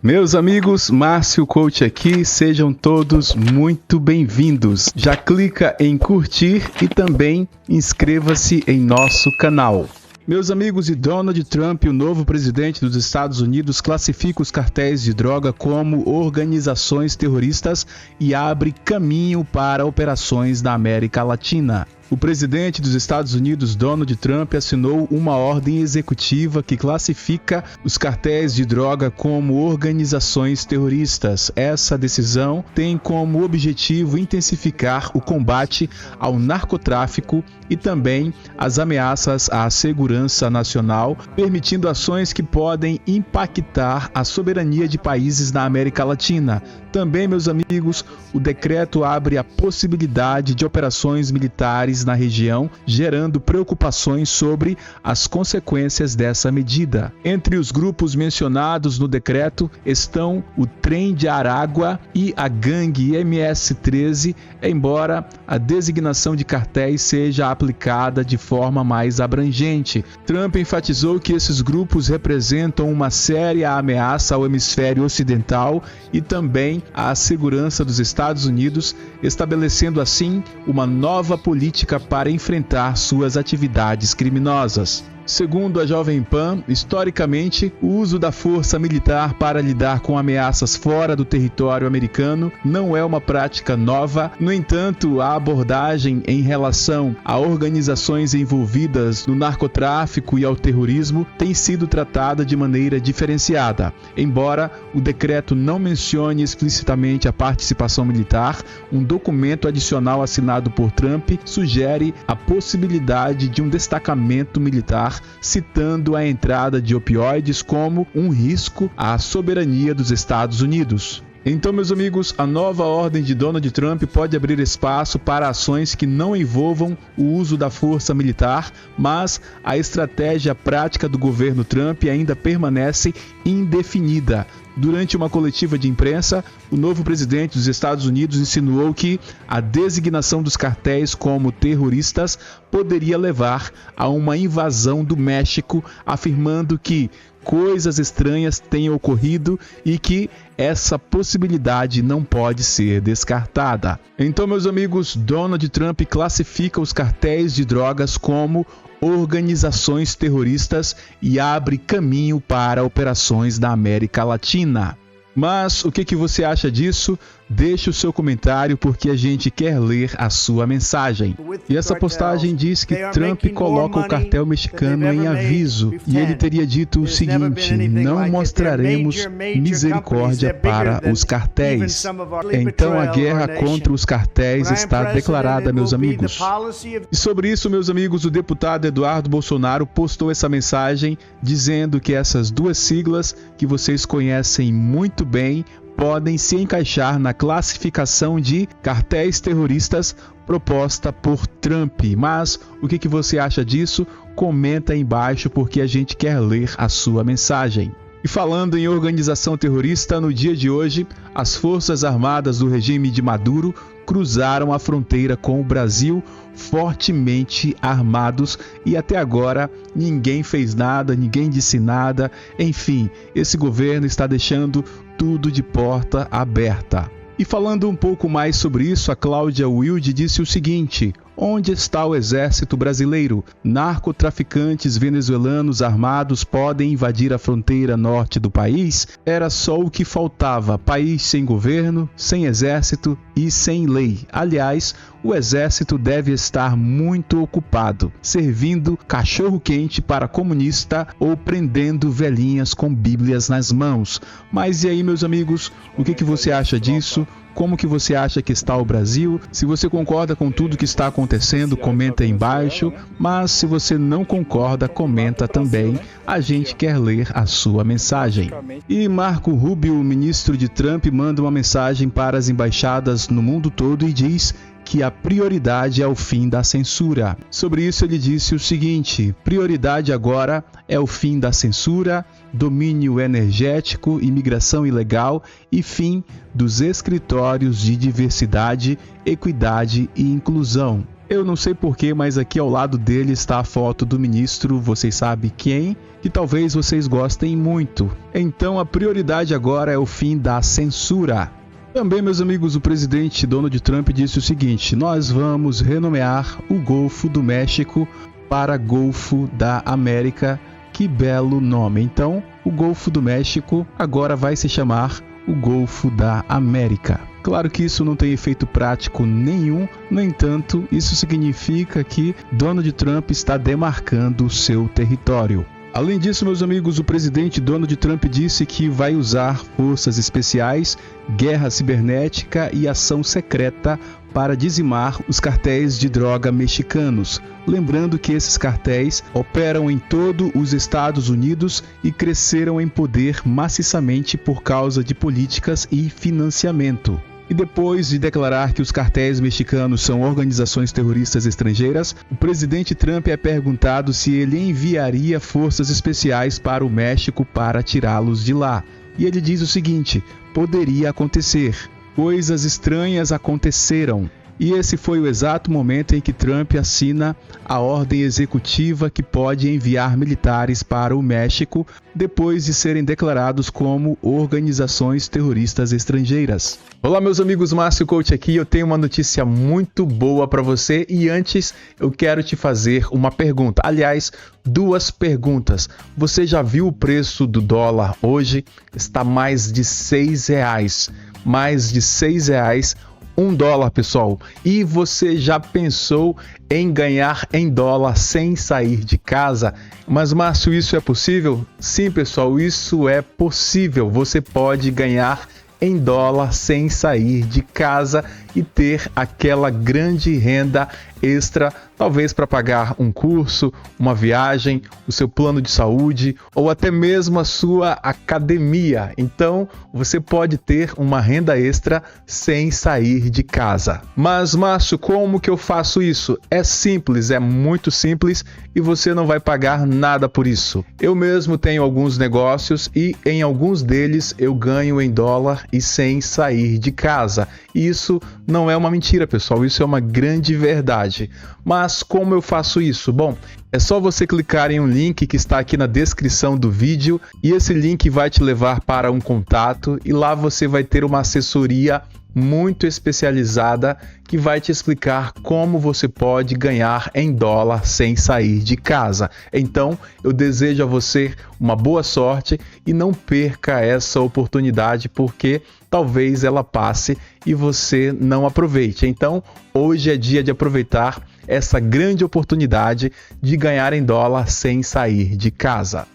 Meus amigos, Márcio Coach aqui, sejam todos muito bem-vindos. Já clica em curtir e também inscreva-se em nosso canal. Meus amigos, e Donald Trump, o novo presidente dos Estados Unidos, classifica os cartéis de droga como organizações terroristas e abre caminho para operações na América Latina. O presidente dos Estados Unidos, Donald Trump, assinou uma ordem executiva que classifica os cartéis de droga como organizações terroristas. Essa decisão tem como objetivo intensificar o combate ao narcotráfico e também as ameaças à segurança nacional, permitindo ações que podem impactar a soberania de países na América Latina. Também, meus amigos, o decreto abre a possibilidade de operações militares na região, gerando preocupações sobre as consequências dessa medida. Entre os grupos mencionados no decreto estão o Trem de Aragua e a gangue MS-13, embora a designação de cartéis seja aplicada de forma mais abrangente. Trump enfatizou que esses grupos representam uma séria ameaça ao hemisfério ocidental e também à segurança dos Estados Unidos, estabelecendo assim uma nova política para enfrentar suas atividades criminosas. Segundo a Jovem Pan, historicamente, o uso da força militar para lidar com ameaças fora do território americano não é uma prática nova. No entanto, a abordagem em relação a organizações envolvidas no narcotráfico e ao terrorismo tem sido tratada de maneira diferenciada. Embora o decreto não mencione explicitamente a participação militar, um documento adicional assinado por Trump sugere a possibilidade de um destacamento militar, citando a entrada de opioides como um risco à soberania dos Estados Unidos. Então, meus amigos, a nova ordem de Donald Trump pode abrir espaço para ações que não envolvam o uso da força militar, mas a estratégia prática do governo Trump ainda permanece indefinida. Durante uma coletiva de imprensa, o novo presidente dos Estados Unidos insinuou que a designação dos cartéis como terroristas poderia levar a uma invasão do México, afirmando que coisas estranhas têm ocorrido e que essa possibilidade não pode ser descartada. Então, meus amigos, Donald Trump classifica os cartéis de drogas como organizações terroristas e abre caminho para operações na América Latina. Mas o que você acha disso? Deixe o seu comentário porque a gente quer ler a sua mensagem. E essa postagem diz que Trump coloca o cartel mexicano em aviso e ele teria dito o seguinte: não mostraremos misericórdia para os cartéis. Então a guerra contra os cartéis está declarada, meus amigos. E sobre isso, meus amigos, o deputado Eduardo Bolsonaro postou essa mensagem dizendo que essas duas siglas que vocês conhecem muito bem podem se encaixar na classificação de cartéis terroristas proposta por Trump. Mas o que você acha disso? Comenta aí embaixo porque a gente quer ler a sua mensagem. E falando em organização terrorista, no dia de hoje, as Forças Armadas do regime de Maduro cruzaram a fronteira com o Brasil fortemente armados e até agora ninguém fez nada, ninguém disse nada. Enfim, esse governo está deixando tudo de porta aberta. E falando um pouco mais sobre isso, a Cláudia Wilde disse o seguinte: onde está o exército brasileiro? Narcotraficantes venezuelanos armados podem invadir a fronteira norte do país? Era só o que faltava, país sem governo, sem exército e sem lei. Aliás, o exército deve estar muito ocupado, servindo cachorro-quente para comunista ou prendendo velhinhas com bíblias nas mãos. Mas e aí, meus amigos, o que você acha disso? Como que você acha que está o Brasil? Se você concorda com tudo que está acontecendo, comenta aí embaixo. Mas se você não concorda, comenta também. A gente quer ler a sua mensagem. E Marco Rubio, ministro de Trump, manda uma mensagem para as embaixadas no mundo todo e diz que a prioridade é o fim da censura. Sobre isso ele disse o seguinte: prioridade agora é o fim da censura, domínio energético, imigração ilegal e fim dos escritórios de diversidade, equidade e inclusão. Eu não sei porquê, mas aqui ao lado dele está a foto do ministro, vocês sabem quem, que talvez vocês gostem muito. Então a prioridade agora é o fim da censura. Também, meus amigos, o presidente Donald Trump disse o seguinte: nós vamos renomear o Golfo do México para Golfo da América. Que belo nome! Então, o Golfo do México agora vai se chamar o Golfo da América. Claro que isso não tem efeito prático nenhum, no entanto, isso significa que Donald Trump está demarcando o seu território. Além disso, meus amigos, o presidente Donald Trump disse que vai usar forças especiais, guerra cibernética e ação secreta para dizimar os cartéis de droga mexicanos. Lembrando que esses cartéis operam em todos os Estados Unidos e cresceram em poder maciçamente por causa de políticas e financiamento. E depois de declarar que os cartéis mexicanos são organizações terroristas estrangeiras, o presidente Trump é perguntado se ele enviaria forças especiais para o México para tirá-los de lá. E ele diz o seguinte: poderia acontecer. Coisas estranhas aconteceram. E esse foi o exato momento em que Trump assina a ordem executiva que pode enviar militares para o México depois de serem declarados como organizações terroristas estrangeiras. Olá, meus amigos, Márcio Coach aqui. Eu tenho uma notícia muito boa para você e antes eu quero te fazer uma pergunta. Aliás, duas perguntas. Você já viu o preço do dólar hoje? Está mais de R$6. Mais de R$6. $1, pessoal. E você já pensou em ganhar em dólar sem sair de casa? Mas, Márcio, isso é possível? Sim, pessoal, isso é possível. Você pode ganhar em dólar sem sair de casa e ter aquela grande renda extra, talvez para pagar um curso, uma viagem, o seu plano de saúde ou até mesmo a sua academia. Então, você pode ter uma renda extra sem sair de casa. Mas, Márcio, como que eu faço isso? É simples, é muito simples e você não vai pagar nada por isso. Eu mesmo tenho alguns negócios e em alguns deles eu ganho em dólar e sem sair de casa. Isso não é uma mentira, pessoal, isso é uma grande verdade. Mas como eu faço isso? Bom, é só você clicar em um link que está aqui na descrição do vídeo e esse link vai te levar para um contato e lá você vai ter uma assessoria muito especializada que vai te explicar como você pode ganhar em dólar sem sair de casa. Então, eu desejo a você uma boa sorte e não perca essa oportunidade porque talvez ela passe e você não aproveite. Então, hoje é dia de aproveitar essa grande oportunidade de ganhar em dólar sem sair de casa.